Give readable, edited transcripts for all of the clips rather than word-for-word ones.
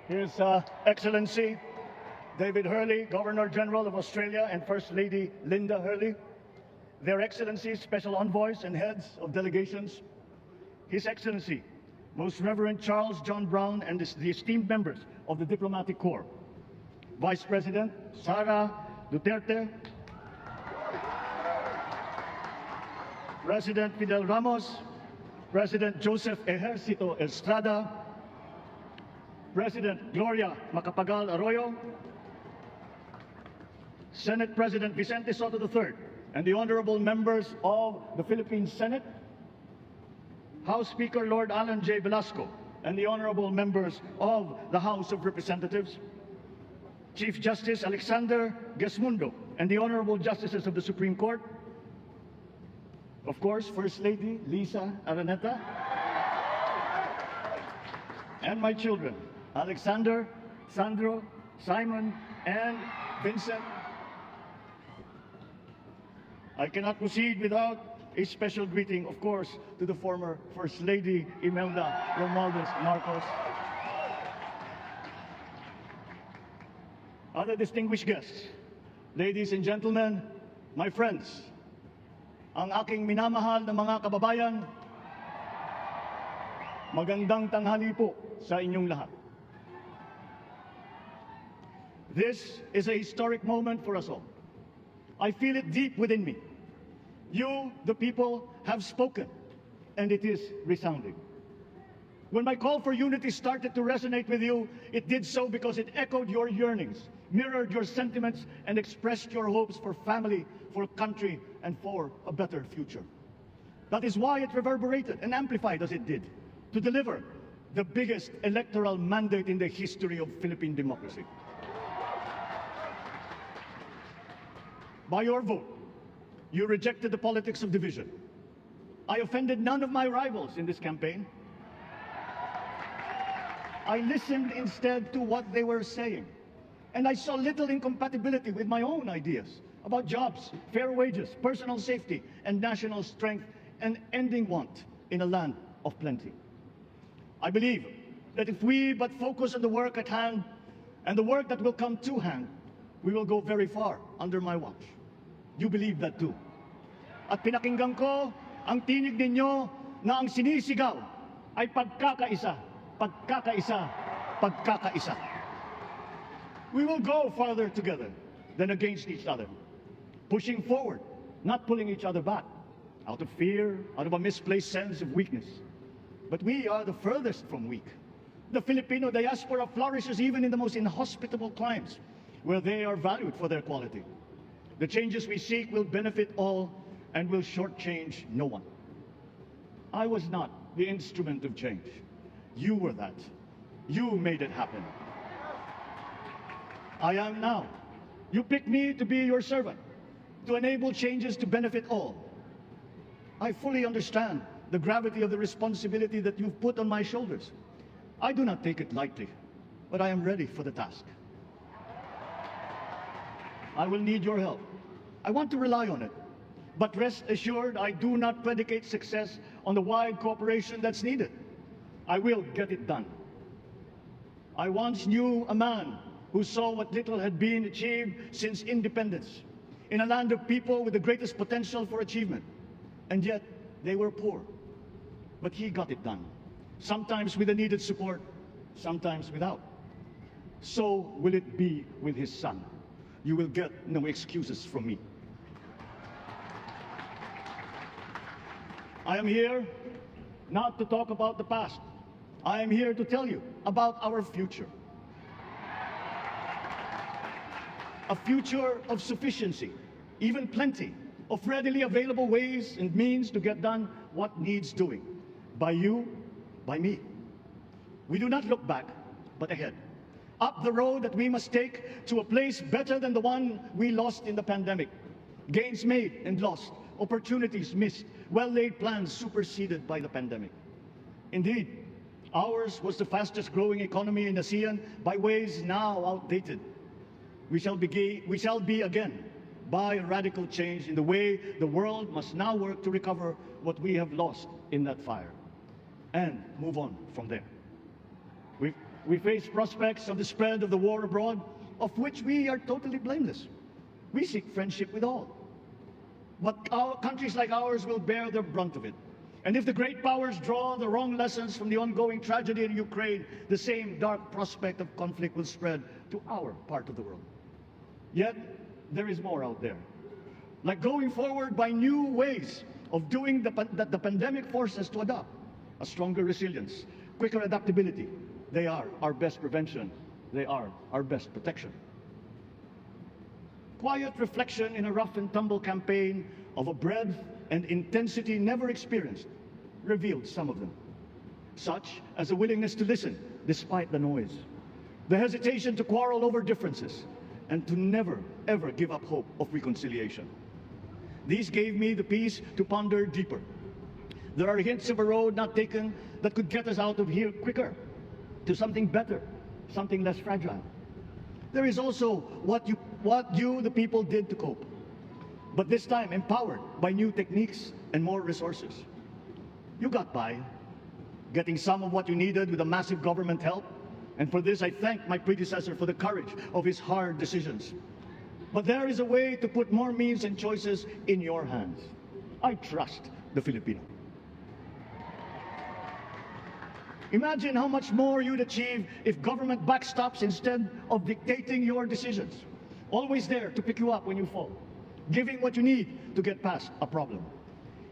His Excellency David Hurley, Governor General of Australia, and First Lady Linda Hurley, Their Excellencies, Special Envoys, and Heads of Delegations, His Excellency, Most Reverend Charles John Brown, and the esteemed members of the Diplomatic Corps, Vice President Sara Duterte, President Fidel Ramos, President Joseph Ejercito Estrada, President Gloria Macapagal Arroyo, Senate President Vicente Soto III, and the honorable members of the Philippine Senate, House Speaker Lord Alan J. Velasco, and the honorable members of the House of Representatives, Chief Justice Alexander Gesmundo, and the honorable justices of the Supreme Court, of course, First Lady Lisa Araneta, and my children, Alexander, Sandro, Simon, and Vincent. I cannot proceed without a special greeting, of course, to the former First Lady Imelda Romualdez Marcos. Other distinguished guests, ladies and gentlemen, my friends, ang aking minamahal na mga kababayan, magandang tanghali po sa inyong lahat. This is a historic moment for us all. I feel it deep within me. You, the people, have spoken, and it is resounding. When my call for unity started to resonate with you, it did so because it echoed your yearnings, mirrored your sentiments, and expressed your hopes for family, for country, and for a better future. That is why it reverberated and amplified as it did, to deliver the biggest electoral mandate in the history of Philippine democracy. By your vote, you rejected the politics of division. I offended none of my rivals in this campaign. I listened instead to what they were saying, and I saw little incompatibility with my own ideas about jobs, fair wages, personal safety, and national strength, and ending want in a land of plenty. I believe that if we but focus on the work at hand and the work that will come to hand, we will go very far under my watch. You believe that too. At pinakinggan ko ang tinig ninyo na ang sinisigaw ay pagkakaisa, pagkakaisa, pagkakaisa. We will go farther together than against each other, pushing forward, not pulling each other back, out of fear, out of a misplaced sense of weakness. But we are the furthest from weak. The Filipino diaspora flourishes even in the most inhospitable climes, where they are valued for their quality. The changes we seek will benefit all and will shortchange no one. I was not the instrument of change. You were that. You made it happen. I am now. You picked me to be your servant, to enable changes to benefit all. I fully understand the gravity of the responsibility that you've put on my shoulders. I do not take it lightly, but I am ready for the task. I will need your help. I want to rely on it. But rest assured, I do not predicate success on the wide cooperation that's needed. I will get it done. I once knew a man who saw what little had been achieved since independence, in a land of people with the greatest potential for achievement, and yet they were poor. But he got it done, sometimes with the needed support, sometimes without. So will it be with his son. You will get no excuses from me. I am here not to talk about the past. I am here to tell you about our future. A future of sufficiency, even plenty, of readily available ways and means to get done what needs doing. By you, by me. We do not look back, but ahead. Up the road that we must take to a place better than the one we lost in the pandemic. Gains made and lost, opportunities missed, well-laid plans superseded by the pandemic. Indeed, ours was the fastest growing economy in ASEAN by ways now outdated. We shall be again by a radical change in the way the world must now work to recover what we have lost in that fire and move on from there. We face prospects of the spread of the war abroad, of which we are totally blameless. We seek friendship with all. But countries like ours will bear the brunt of it. And if the great powers draw the wrong lessons from the ongoing tragedy in Ukraine, the same dark prospect of conflict will spread to our part of the world. Yet, there is more out there. Like going forward by new ways of doing that the pandemic forces us to adopt. A stronger resilience, quicker adaptability. They are our best prevention. They are our best protection. Quiet reflection in a rough and tumble campaign of a breadth and intensity never experienced revealed some of them, such as a willingness to listen despite the noise, the hesitation to quarrel over differences, and to never, ever give up hope of reconciliation. These gave me the peace to ponder deeper. There are hints of a road not taken that could get us out of here quicker, to something better, something less fragile. There is also what you, the people, did to cope, but this time empowered by new techniques and more resources. You got by, getting some of what you needed with a massive government help, and for this I thank my predecessor for the courage of his hard decisions. But there is a way to put more means and choices in your hands. I trust the Filipino. Imagine how much more you'd achieve if government backstops instead of dictating your decisions. Always there to pick you up when you fall, giving what you need to get past a problem.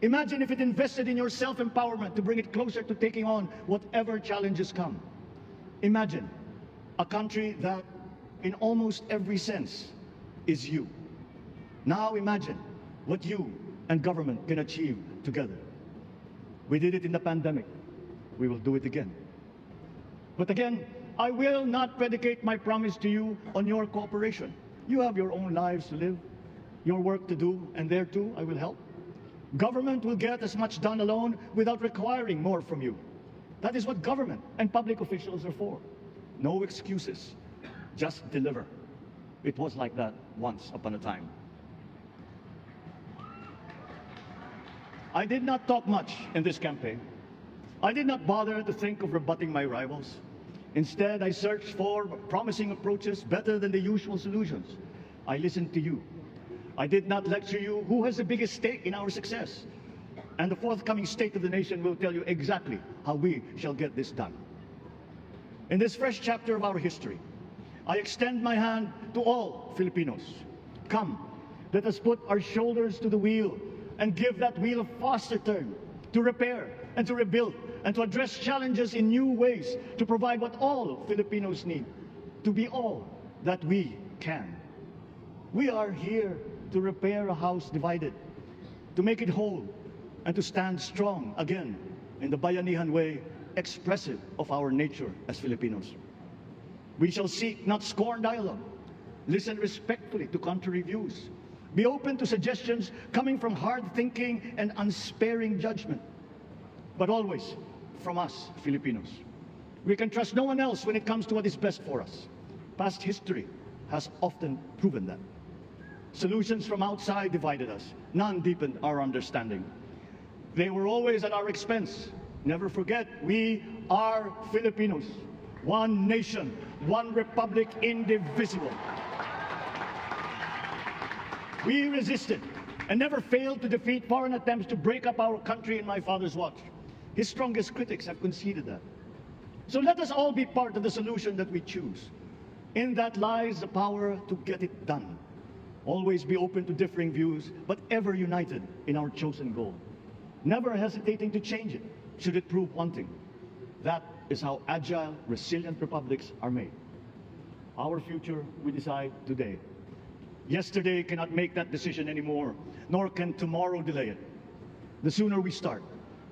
Imagine if it invested in your self-empowerment to bring it closer to taking on whatever challenges come. Imagine a country that, in almost every sense, is you. Now imagine what you and government can achieve together. We did it in the pandemic. We will do it again. But again, I will not predicate my promise to you on your cooperation. You have your own lives to live, your work to do, and there too I will help. Government will get as much done alone without requiring more from you. That is what government and public officials are for. No excuses, just deliver. It was like that once upon a time. I did not talk much in this campaign. I did not bother to think of rebutting my rivals. Instead, I searched for promising approaches better than the usual solutions. I listened to you. I did not lecture you who has the biggest stake in our success. And the forthcoming State of the Nation will tell you exactly how we shall get this done. In this fresh chapter of our history, I extend my hand to all Filipinos. Come, let us put our shoulders to the wheel and give that wheel a faster turn to repair and to rebuild and to address challenges in new ways, to provide what all Filipinos need, to be all that we can. We are here to repair a house divided, to make it whole, and to stand strong again in the Bayanihan way, expressive of our nature as Filipinos. We shall seek, not scorn dialogue, listen respectfully to contrary views, be open to suggestions coming from hard thinking and unsparing judgment, but always from us, Filipinos. We can trust no one else when it comes to what is best for us. Past history has often proven that. Solutions from outside divided us. None deepened our understanding. They were always at our expense. Never forget, we are Filipinos. One nation, one republic, indivisible. We resisted and never failed to defeat foreign attempts to break up our country in my father's watch. His strongest critics have conceded that. So let us all be part of the solution that we choose. In that lies the power to get it done. Always be open to differing views, but ever united in our chosen goal. Never hesitating to change it, should it prove wanting. That is how agile, resilient republics are made. Our future we decide today. Yesterday cannot make that decision anymore, nor can tomorrow delay it. The sooner we start,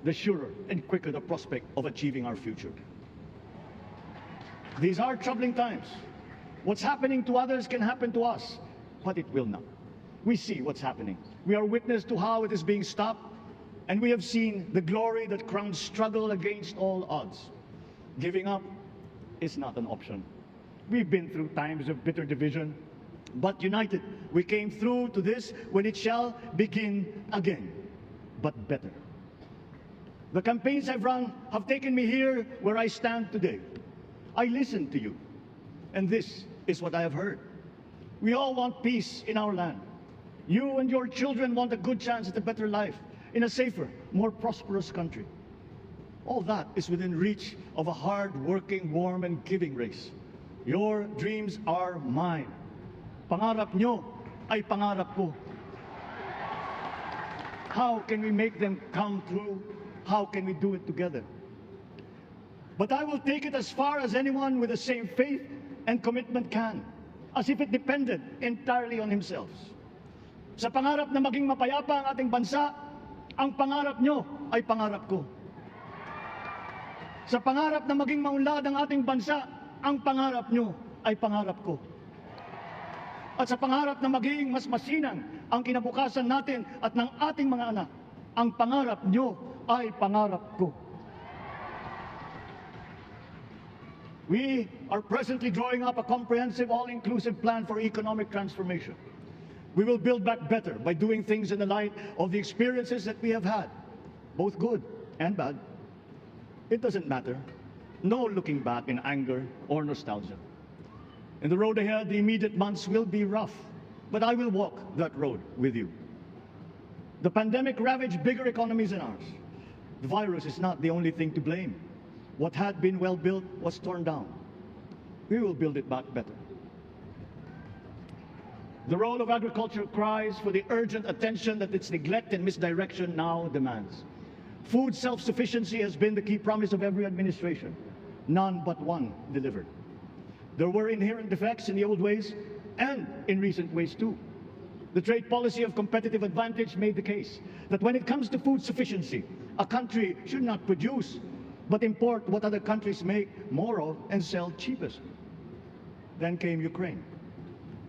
the surer and quicker the prospect of achieving our future. These are troubling times. What's happening to others can happen to us, but it will not. We see what's happening. We are witness to how it is being stopped, and we have seen the glory that crowns struggle against all odds. Giving up is not an option. We've been through times of bitter division, but united, we came through to this when it shall begin again, but better. The campaigns I've run have taken me here where I stand today. I listened to you, and this is what I have heard. We all want peace in our land. You and your children want a good chance at a better life in a safer, more prosperous country. All that is within reach of a hard-working, warm, and giving race. Your dreams are mine. Pangarap nyo ay pangarap ko. How can we make them come true? How can we do it together? But I will take it as far as anyone with the same faith and commitment can, as if it depended entirely on himself. Sa pangarap na maging mapayapa ang ating bansa, ang pangarap nyo ay pangarap ko. Sa pangarap na maging maunlad ang ating bansa, ang pangarap nyo ay pangarap ko. At sa pangarap na maging mas masinang ang kinabukasan natin at ng ating mga anak, ang pangarap nyo ay pangarap ko. We are presently drawing up a comprehensive, all-inclusive plan for economic transformation. We will build back better by doing things in the light of the experiences that we have had, both good and bad. It doesn't matter. No looking back in anger or nostalgia. In the road ahead, the immediate months will be rough, but I will walk that road with you. The pandemic ravaged bigger economies than ours. The virus is not the only thing to blame. What had been well built was torn down. We will build it back better. The role of agriculture cries for the urgent attention that its neglect and misdirection now demands. Food self-sufficiency has been the key promise of every administration. None but one delivered. There were inherent defects in the old ways and in recent ways too. The trade policy of competitive advantage made the case that when it comes to food sufficiency, a country should not produce, but import what other countries make more of and sell cheapest. Then came Ukraine.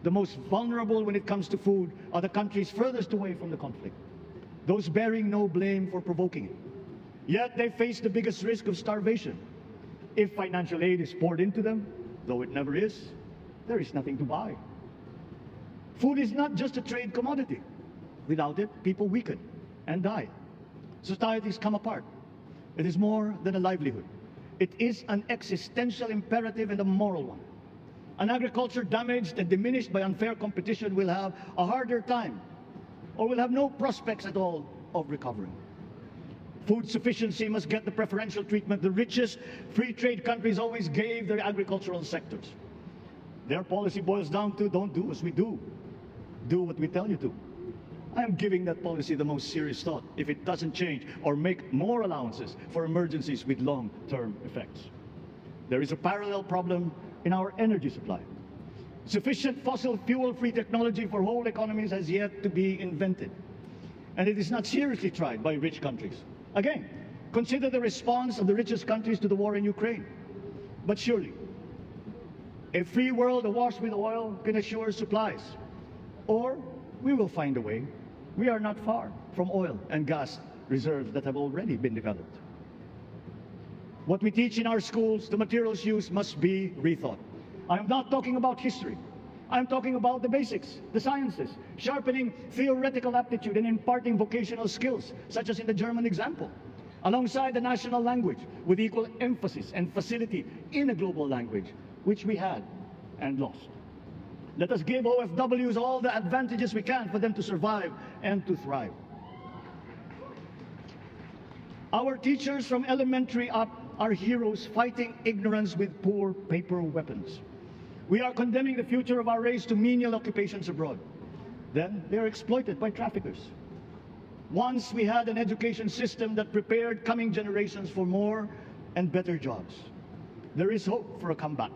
The most vulnerable when it comes to food are the countries furthest away from the conflict, those bearing no blame for provoking it. Yet they face the biggest risk of starvation. If financial aid is poured into them, though it never is, there is nothing to buy. Food is not just a trade commodity. Without it, people weaken and die. Societies come apart. It is more than a livelihood. It is an existential imperative and a moral one. An agriculture damaged and diminished by unfair competition will have a harder time, or will have no prospects at all of recovering. Food sufficiency must get the preferential treatment the richest free trade countries always gave their agricultural sectors. Their policy boils down to don't do as we do, do what we tell you to. I am giving that policy the most serious thought if it doesn't change or make more allowances for emergencies with long-term effects. There is a parallel problem in our energy supply. Sufficient fossil fuel-free technology for whole economies has yet to be invented, and it is not seriously tried by rich countries. Again, consider the response of the richest countries to the war in Ukraine. But surely, a free world awash with oil can assure supplies, or we will find a way. We are not far from oil and gas reserves that have already been developed. What we teach in our schools, the materials used must be rethought. I am not talking about history. I'm talking about the basics, the sciences, sharpening theoretical aptitude and imparting vocational skills, such as in the German example, alongside the national language, with equal emphasis and facility in a global language, which we had and lost. Let us give OFWs all the advantages we can for them to survive and to thrive. Our teachers from elementary up are heroes fighting ignorance with poor paper weapons. We are condemning the future of our race to menial occupations abroad. Then they are exploited by traffickers. Once we had an education system that prepared coming generations for more and better jobs. There is hope for a comeback.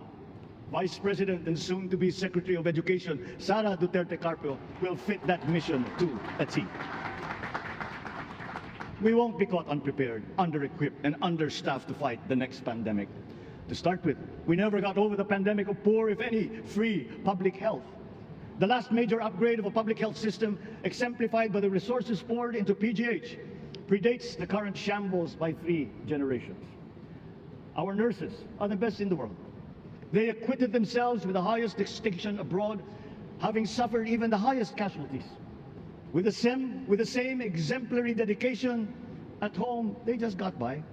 Vice President and soon-to-be Secretary of Education, Sara Duterte Carpio, will fit that mission to a T. We won't be caught unprepared, under-equipped, and understaffed to fight the next pandemic. To start with, we never got over the pandemic of poor, if any, free public health. The last major upgrade of a public health system, exemplified by the resources poured into PGH, predates the current shambles by 3 generations. Our nurses are the best in the world. They acquitted themselves with the highest distinction abroad, having suffered even the highest casualties. With the same exemplary dedication, at home, they just got by.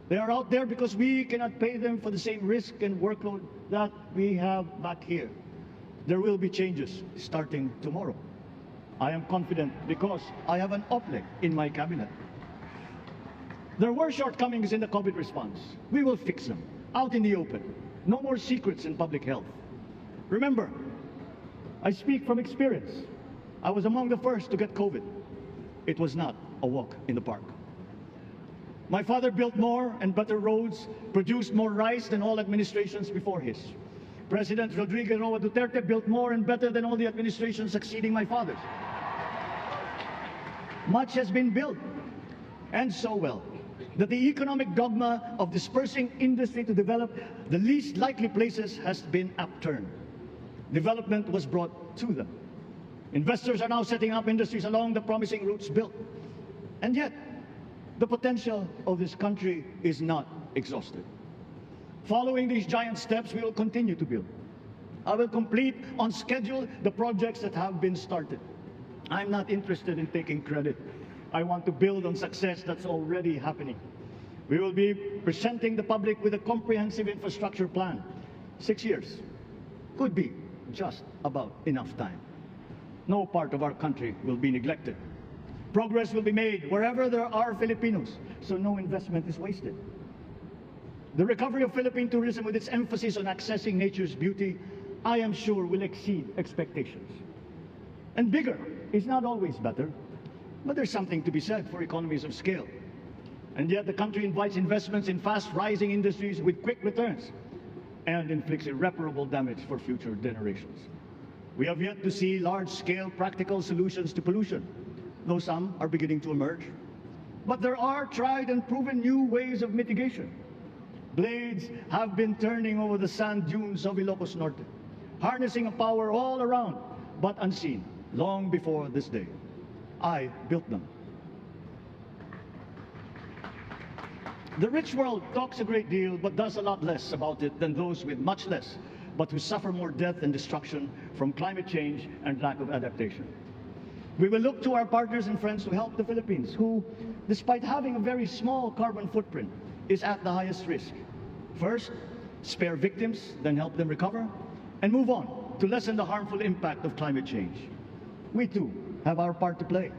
They are out there because we cannot pay them for the same risk and workload that we have back here. There will be changes starting tomorrow. I am confident because I have an OPLEC in my cabinet. There were shortcomings in the COVID response. We will fix them out in the open. No more secrets in public health. Remember, I speak from experience. I was among the first to get COVID. It was not a walk in the park. My father built more and better roads, produced more rice than all administrations before his. President Rodrigo Roa Duterte built more and better than all the administrations succeeding my father's. Much has been built, and so well, that the economic dogma of dispersing industry to develop the least likely places has been upturned. Development was brought to them. Investors are now setting up industries along the promising routes built. And yet, the potential of this country is not exhausted. Following these giant steps, we will continue to build. I will complete on schedule the projects that have been started. I'm not interested in taking credit. I want to build on success that's already happening. We will be presenting the public with a comprehensive infrastructure plan. 6 years could be just about enough time. No part of our country will be neglected. Progress will be made wherever there are Filipinos, so no investment is wasted. The recovery of Philippine tourism, with its emphasis on accessing nature's beauty, I am sure will exceed expectations. And bigger is not always better, but there's something to be said for economies of scale. And yet the country invites investments in fast-rising industries with quick returns and inflicts irreparable damage for future generations. We have yet to see large-scale practical solutions to pollution, though some are beginning to emerge. But there are tried and proven new ways of mitigation. Blades have been turning over the sand dunes of Ilocos Norte, harnessing a power all around, but unseen, long before this day. I built them. The rich world talks a great deal, but does a lot less about it than those with much less, but who suffer more death and destruction from climate change and lack of adaptation. We will look to our partners and friends to help the Philippines, who, despite having a very small carbon footprint, is at the highest risk. First, spare victims, then help them recover, and move on to lessen the harmful impact of climate change. We too have our part to play.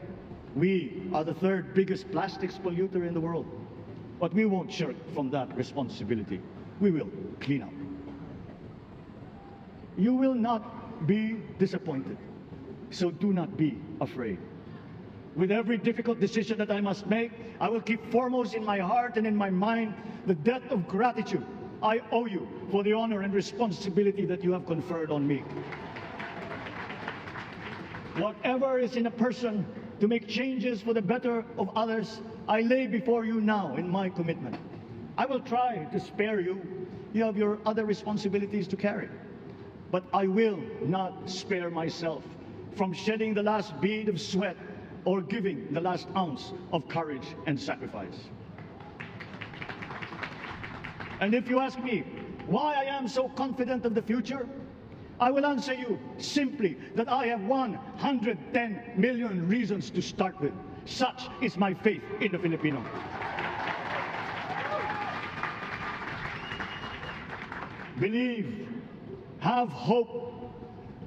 We are the third biggest plastics polluter in the world, but we won't shirk from that responsibility. We will clean up. You will not be disappointed, so do not be afraid. With every difficult decision that I must make, I will keep foremost in my heart and in my mind the debt of gratitude I owe you for the honor and responsibility that you have conferred on me. Whatever is in a person to make changes for the better of others, I lay before you now in my commitment. I will try to spare you. You have your other responsibilities to carry. But I will not spare myself from shedding the last bead of sweat or giving the last ounce of courage and sacrifice. And if you ask me why I am so confident of the future, I will answer you simply that I have 110 million reasons to start with. Such is my faith in the Filipino. Believe, have hope.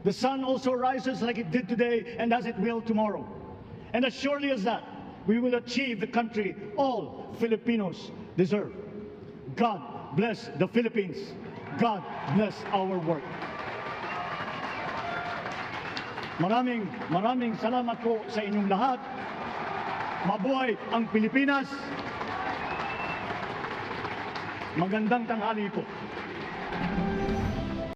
The sun also rises like it did today and as it will tomorrow. And as surely as that, we will achieve the country all Filipinos deserve. God bless the Philippines. God bless our work. Maraming salamat po sa inyong lahat. Mabuhay ang Pilipinas. Magandang tanghali po.